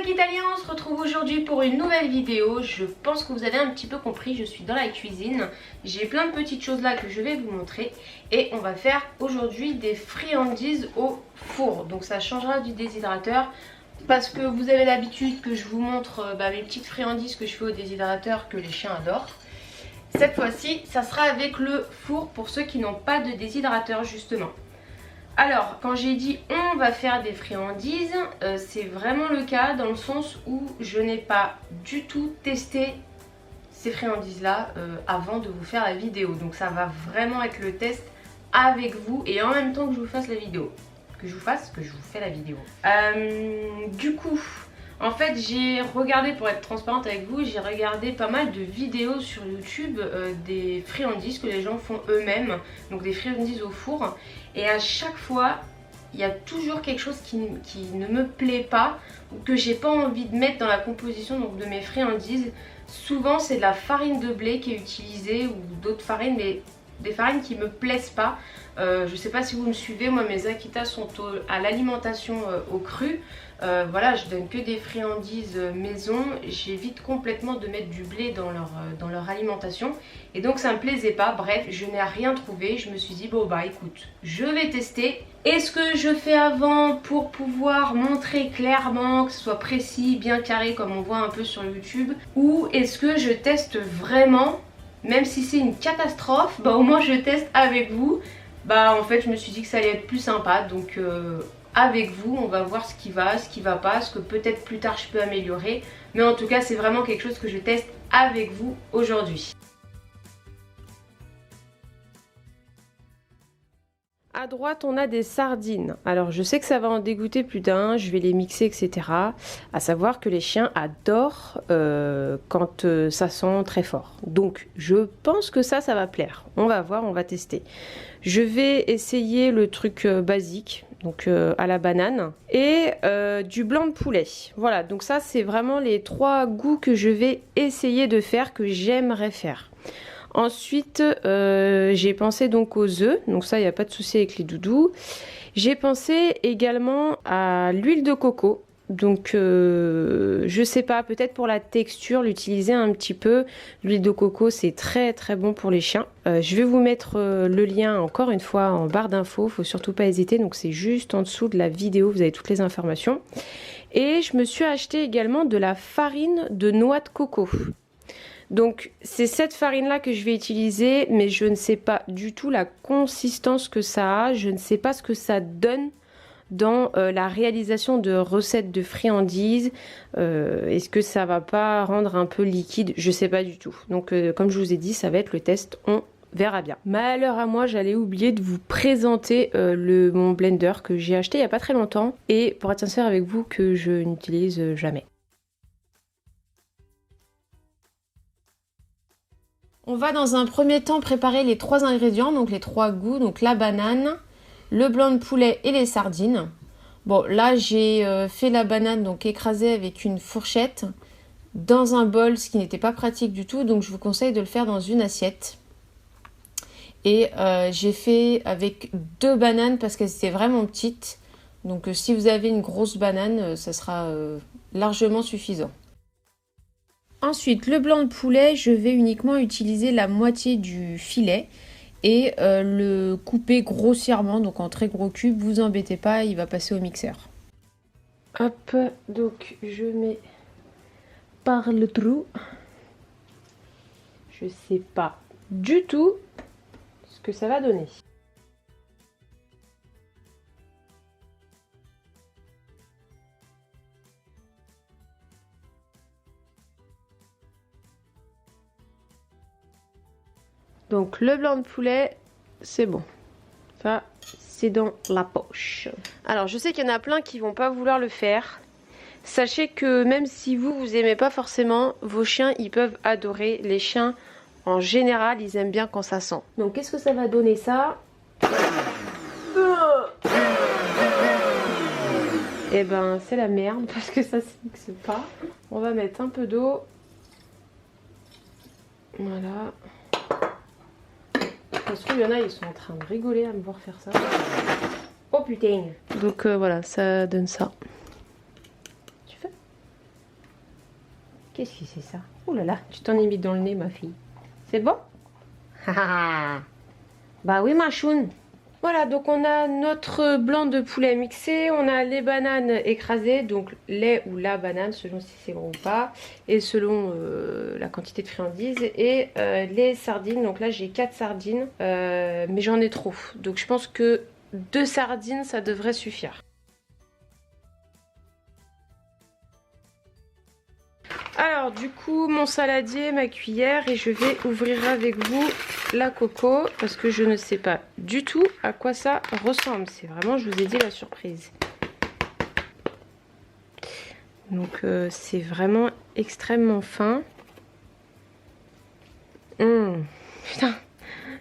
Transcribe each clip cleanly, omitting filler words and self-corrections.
Snack Italien, on se retrouve aujourd'hui pour une nouvelle vidéo. Je pense que vous avez un petit peu compris, je suis dans la cuisine. J'ai plein de petites choses là que je vais vous montrer. Et on va faire aujourd'hui des friandises au four. Donc ça changera du déshydrateur. Parce que vous avez l'habitude que je vous montre mes petites friandises que je fais au déshydrateur que les chiens adorent. Cette fois-ci, ça sera avec le four pour ceux qui n'ont pas de déshydrateur justement. Alors, quand j'ai dit on va faire des friandises, c'est vraiment le cas dans le sens où je n'ai pas du tout testé ces friandises-là avant de vous faire la vidéo. Donc ça va vraiment être le test avec vous et en même temps que je vous fasse la vidéo. Que je vous fais la vidéo. Du coup, en fait j'ai regardé, pour être transparente avec vous, j'ai regardé pas mal de vidéos sur YouTube des friandises que les gens font eux-mêmes. Donc des friandises au four. Et à chaque fois, il y a toujours quelque chose qui ne me plaît pas ou que j'ai pas envie de mettre dans la composition donc, de mes friandises. Souvent, c'est de la farine de blé qui est utilisée ou d'autres farines, mais des farines qui me plaisent pas. Je sais pas si vous me suivez, moi mes Akita sont à l'alimentation au cru. Voilà, je donne que des friandises maison. J'évite complètement de mettre du blé dans leur alimentation. Et donc ça me plaisait pas. Bref, je n'ai rien trouvé. Je me suis dit, bon bah écoute, je vais tester. Est-ce que je fais avant pour pouvoir montrer clairement, que ce soit précis, bien carré comme on voit un peu sur YouTube? Ou est-ce que je teste vraiment, même si c'est une catastrophe, bah au moins je teste avec vous. Bah en fait je me suis dit que ça allait être plus sympa. Donc avec vous, on va voir ce qui va pas, ce que peut-être plus tard je peux améliorer. Mais en tout cas, c'est vraiment quelque chose que je teste avec vous aujourd'hui. À droite, on a des sardines. Alors, je sais que ça va en dégoûter plus d'un, je vais les mixer, etc. À savoir que les chiens adorent quand ça sent très fort. Donc, je pense que ça va plaire. On va voir, on va tester. Je vais essayer le truc basique. Donc à la banane et du blanc de poulet. Voilà, donc ça c'est vraiment les trois goûts que je vais essayer de faire, que j'aimerais faire. Ensuite j'ai pensé donc aux œufs, donc ça il n'y a pas de souci avec les doudous. J'ai pensé également à l'huile de coco. Donc je sais pas, peut-être pour la texture l'utiliser un petit peu. L'huile de coco c'est très très bon pour les chiens. Je vais vous mettre le lien encore une fois en barre d'infos, faut surtout pas hésiter. Donc c'est juste en dessous de la vidéo, vous avez toutes les informations. Et je me suis acheté également de la farine de noix de coco. Donc c'est cette farine là que je vais utiliser, mais je ne sais pas du tout la consistance que ça a, je ne sais pas ce que ça donne dans la réalisation de recettes de friandises. Est-ce que ça va pas rendre un peu liquide? Je sais pas du tout. Donc comme je vous ai dit, ça va être le test, on verra bien. Malheur à moi, j'allais oublier de vous présenter mon blender que j'ai acheté il y a pas très longtemps et pour être sincère avec vous que je n'utilise jamais. On va dans un premier temps préparer les trois ingrédients, donc les trois goûts, donc la banane, le blanc de poulet et les sardines. Bon, là j'ai fait la banane donc écrasée avec une fourchette dans un bol, ce qui n'était pas pratique du tout, donc je vous conseille de le faire dans une assiette. Et j'ai fait avec 2 bananes parce qu'elles étaient vraiment petites. Donc si vous avez une grosse banane, ça sera largement suffisant. Ensuite, le blanc de poulet, je vais uniquement utiliser la moitié du filet et le couper grossièrement, donc en très gros cubes. Vous embêtez pas, il va passer au mixeur. Hop, donc je mets par le trou. Je sais pas du tout ce que ça va donner. Donc le blanc de poulet, c'est bon. Ça, c'est dans la poche. Alors je sais qu'il y en a plein qui vont pas vouloir le faire. Sachez que même si vous aimez pas forcément, vos chiens ils peuvent adorer. Les chiens en général ils aiment bien quand ça sent. Donc qu'est-ce que ça va donner ça? Eh ben c'est la merde parce que ça se mixe pas. On va mettre un peu d'eau. Voilà. Parce qu'il y en a, ils sont en train de rigoler à me voir faire ça. Oh putain! Donc voilà, ça donne ça. Tu fais? Qu'est-ce que c'est ça? Oh là là, tu t'en es mis dans le nez, ma fille. C'est bon? Bah oui, ma choune. Voilà, donc on a notre blanc de poulet mixé, on a les bananes écrasées, donc les ou la banane, selon si c'est bon ou pas, et selon la quantité de friandises, et les sardines. Donc là j'ai 4 sardines, mais j'en ai trop, donc je pense que 2 sardines ça devrait suffire. Alors du coup mon saladier, ma cuillère, et je vais ouvrir avec vous la coco parce que je ne sais pas du tout à quoi ça ressemble. C'est vraiment, je vous ai dit, la surprise. Donc c'est vraiment extrêmement fin. Putain,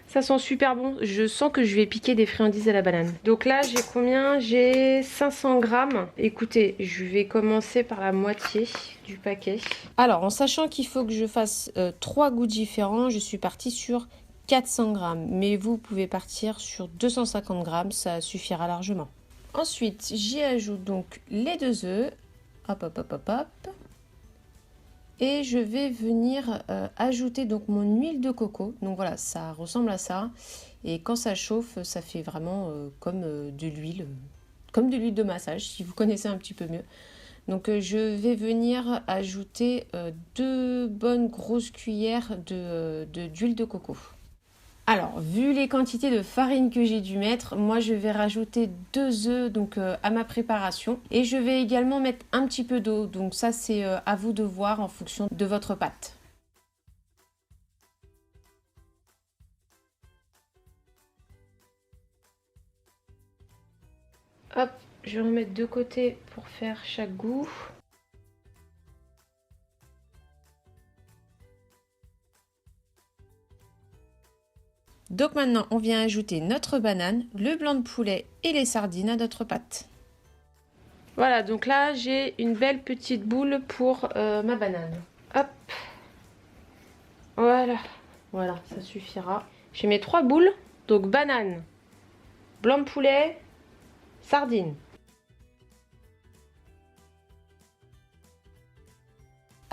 ça sent super bon. Je sens que je vais piquer des friandises à la banane. Donc là j'ai combien? J'ai 500 grammes. Écoutez, je vais commencer par la moitié du paquet. Alors en sachant qu'il faut que je fasse 3 goûts différents, je suis partie sur 400 grammes. Mais vous pouvez partir sur 250 grammes, ça suffira largement. Ensuite j'y ajoute donc les 2 œufs. Hop hop hop hop hop. Et je vais venir ajouter donc mon huile de coco. Donc voilà, ça ressemble à ça. Et quand ça chauffe, ça fait vraiment comme de l'huile. Comme de l'huile de massage, si vous connaissez un petit peu mieux. Donc je vais venir ajouter 2 bonnes grosses cuillères d'huile de coco. Alors, vu les quantités de farine que j'ai dû mettre, moi je vais rajouter 2 œufs donc, à ma préparation. Et je vais également mettre un petit peu d'eau. Donc ça c'est à vous de voir en fonction de votre pâte. Hop, je vais en mettre de côté pour faire chaque goût. Donc maintenant, on vient ajouter notre banane, le blanc de poulet et les sardines à notre pâte. Voilà, donc là, j'ai une belle petite boule pour ma banane. Hop. Voilà. Voilà, ça suffira. J'ai mes 3 boules. Donc banane, blanc de poulet, sardines.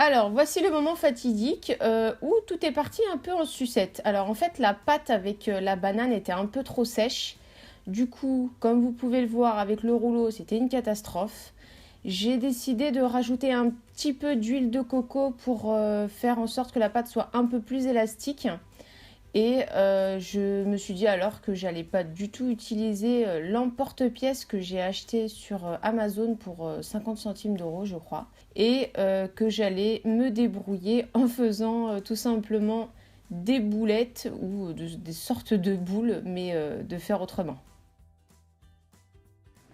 Alors, voici le moment fatidique où tout est parti un peu en sucette. Alors, en fait, la pâte avec la banane était un peu trop sèche. Du coup, comme vous pouvez le voir avec le rouleau, c'était une catastrophe. J'ai décidé de rajouter un petit peu d'huile de coco pour faire en sorte que la pâte soit un peu plus élastique. Et je me suis dit alors que j'allais pas du tout utiliser l'emporte-pièce que j'ai acheté sur Amazon pour 50 centimes d'euros je crois. Et que j'allais me débrouiller en faisant tout simplement des boulettes ou des sortes de boules mais de faire autrement.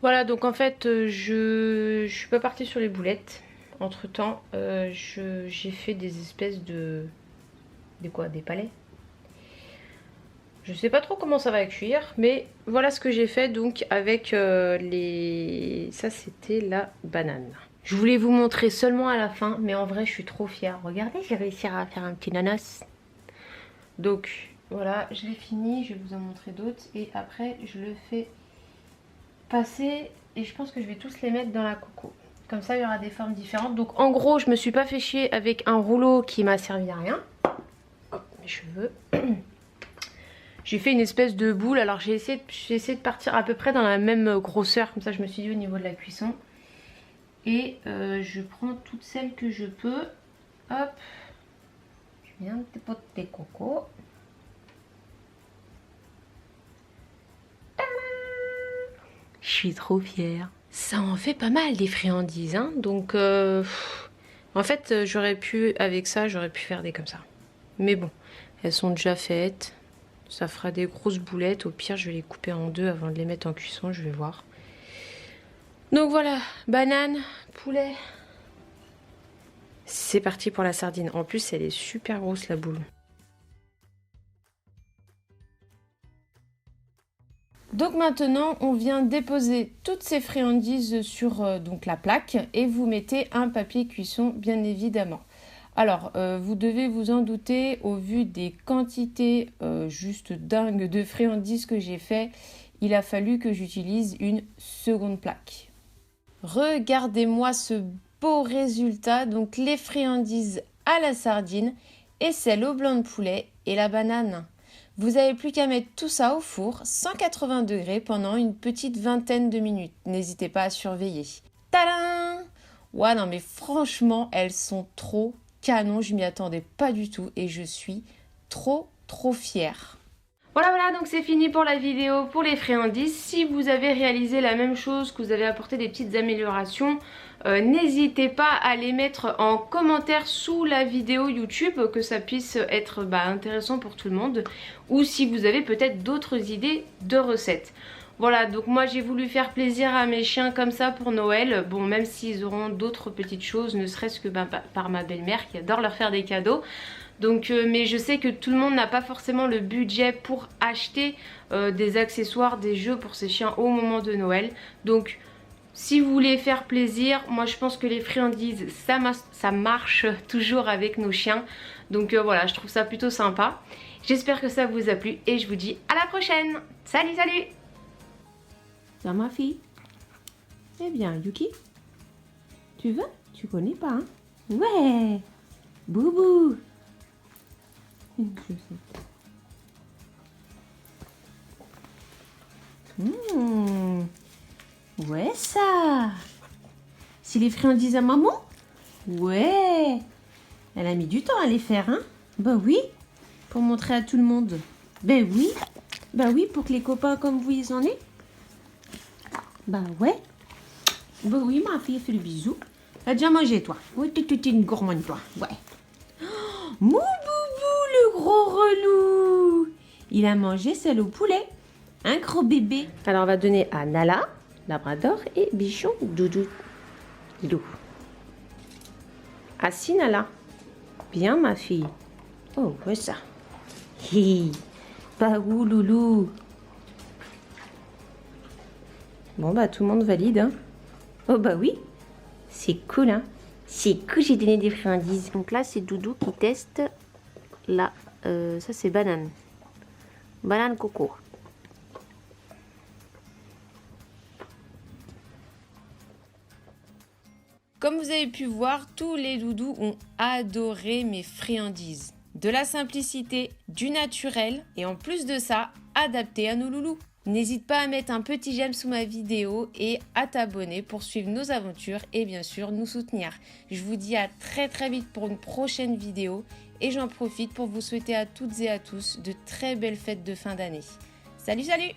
Voilà, donc en fait je suis pas partie sur les boulettes. Entre temps j'ai fait des espèces de... Des palais. Je sais pas trop comment ça va cuire, mais voilà ce que j'ai fait donc avec les... Ça c'était la banane. Je voulais vous montrer seulement à la fin, mais en vrai je suis trop fière. Regardez, j'ai réussi à faire un petit nanas. Donc voilà, je l'ai fini, je vais vous en montrer d'autres. Et après je le fais passer et je pense que je vais tous les mettre dans la coco. Comme ça il y aura des formes différentes. Donc en gros je me suis pas fait chier avec un rouleau qui m'a servi à rien. Hop, mes cheveux. J'ai fait une espèce de boule, alors j'ai essayé de partir à peu près dans la même grosseur, comme ça je me suis dit au niveau de la cuisson. Et je prends toutes celles que je peux. Hop, je mets un petit pot de coco. Je suis trop fière. Ça en fait pas mal des friandises, hein. Donc en fait j'aurais pu, avec ça, j'aurais pu faire des comme ça. Mais bon, elles sont déjà faites. Ça fera des grosses boulettes. Au pire, je vais les couper en 2 avant de les mettre en cuisson. Je vais voir. Donc voilà, banane, poulet. C'est parti pour la sardine. En plus, elle est super grosse la boule. Donc maintenant, on vient déposer toutes ces friandises sur donc la plaque et vous mettez un papier cuisson, bien évidemment. Alors, vous devez vous en douter, au vu des quantités juste dingues de friandises que j'ai fait, il a fallu que j'utilise une seconde plaque. Regardez-moi ce beau résultat. Donc les friandises à la sardine et celle au blanc de poulet et la banane. Vous n'avez plus qu'à mettre tout ça au four, 180 degrés pendant une petite vingtaine de minutes. N'hésitez pas à surveiller. Tadam! Ouais, non mais franchement, elles sont trop canon. Je m'y attendais pas du tout et je suis trop fière. Voilà, donc c'est fini pour la vidéo pour les friandises. Si vous avez réalisé la même chose, que vous avez apporté des petites améliorations, n'hésitez pas à les mettre en commentaire sous la vidéo YouTube, que ça puisse être intéressant pour tout le monde. Ou si vous avez peut-être d'autres idées de recettes. Voilà, donc moi j'ai voulu faire plaisir à mes chiens comme ça pour Noël. Bon, même s'ils auront d'autres petites choses, ne serait-ce que par ma belle-mère qui adore leur faire des cadeaux. Donc, mais je sais que tout le monde n'a pas forcément le budget pour acheter des accessoires, des jeux pour ses chiens au moment de Noël. Donc si vous voulez faire plaisir, moi je pense que les friandises ça marche toujours avec nos chiens. Donc voilà, je trouve ça plutôt sympa. J'espère que ça vous a plu et je vous dis à la prochaine. Salut! Ça ma fille? Eh bien Yuki, tu veux? Tu connais pas hein? Ouais! Boubou! Une chaussette. Ouais ça! C'est les friandises à maman? Ouais! Elle a mis du temps à les faire hein? Bah oui! Pour montrer à tout le monde. Ben oui! Bah oui, pour que les copains comme vous ils en aient. Bah ouais! Bah oui ma fille, fais le bisou. T'as déjà mangé toi? Oui, t'es une gourmande toi. Ouais! Mou boubou, le gros relou. Il a mangé celle au poulet. Un gros bébé. Alors on va donner à Nala, Labrador et Bichon, Doudou. Dou. Assis Nala. Bien ma fille. Oh, ouais ça. Hi. Bah où loulou. Bon bah tout le monde valide hein. Oh bah oui. C'est cool hein. C'est cool, j'ai donné des friandises. Donc là, c'est Doudou qui teste la... ça, c'est banane. Banane coco. Comme vous avez pu voir, tous les doudous ont adoré mes friandises. De la simplicité, du naturel et en plus de ça, adapté à nos loulous. N'hésite pas à mettre un petit j'aime sous ma vidéo et à t'abonner pour suivre nos aventures et bien sûr nous soutenir. Je vous dis à très vite pour une prochaine vidéo et j'en profite pour vous souhaiter à toutes et à tous de très belles fêtes de fin d'année. Salut!